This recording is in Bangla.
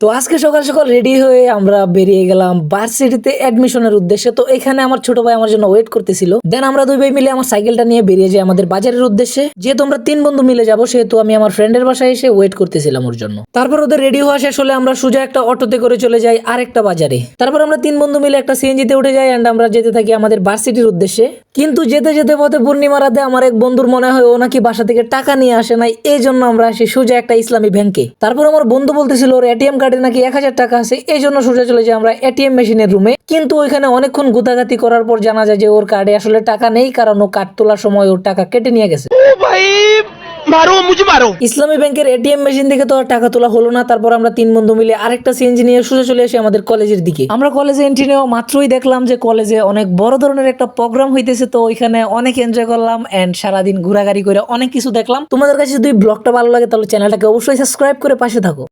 তো আজকে সকাল সকাল রেডি হয়ে আমরা বেরিয়ে গেলাম ভার্সিটিতে অ্যাডমিশনের উদ্দেশ্যে। তো এখানে আমার ছোট ভাই আমার জন্য ওয়েট করতেছিল। দেন আমরা দুই ভাই মিলে আমার সাইকেলটা নিয়ে বেরিয়ে যাই আমাদের বাজারের উদ্দেশ্যে। যেহেতু আমরা তিন বন্ধু মিলে যাবো সেহেতু আমি আমার ফ্রেন্ডের বাসায় এসে ওয়েট করতেছিলাম ওর জন্য। তারপর ওদের রেডি হওয়া শেষ হলে আমরা সোজা একটা অটোতে করে চলে যাই আরেকটা বাজারে। তারপর আমরা তিন বন্ধু মিলে একটা সিএনজিতে উঠে যাই এন্ড আমরা যেতে থাকি আমাদের ভার্সিটির উদ্দেশ্যে। কিন্তু যেতে যেতে পথে পূর্ণিমা রাতে আমার এক বন্ধুর মনে হয় ও নাকি বাসা থেকে টাকা নিয়ে আসে নাই, এই জন্য আমরা আসি সোজা একটা ইসলামী ব্যাংকে। তারপর আমার বন্ধু বলতেছিল ওর এটিএম কার্ডে নাকি 1000 টাকা আছে, এই জন্য সোজা চলে যাই আমরা এটিএম মেশিনের রুমে। কিন্তু ওইখানে অনেকক্ষণ গুতাগাতি করার পর জানা যায় যে ওর কার্ডে আসলে টাকা নেই, কারণ ও কার্ড তোলার সময় ওর টাকা কেটে নিয়ে গেছে। ইসলামী ব্যাংকের এটিএম মেশিন থেকে তো আর টাকা তোলা হলো না। তারপর আমরা তিন বন্ধু মিলে আরেকটা সিএনজি নিয়ে সোজা চলে আসি আমাদের কলেজের দিকে। আমরা কলেজে এন্ট্রি নেওয়া মাত্রই দেখলাম যে কলেজে অনেক বড় ধরনের একটা প্রোগ্রাম হইতেছে। তো ওইখানে অনেক এনজয় করলাম এন্ড সারাদিন ঘোরাঘুরি করে অনেক কিছু দেখলাম। তোমাদের কাছে যদি ব্লগটা ভালো লাগে তাহলে চ্যানেলটাকে অবশ্যই সাবস্ক্রাইব করে পাশে থাকো।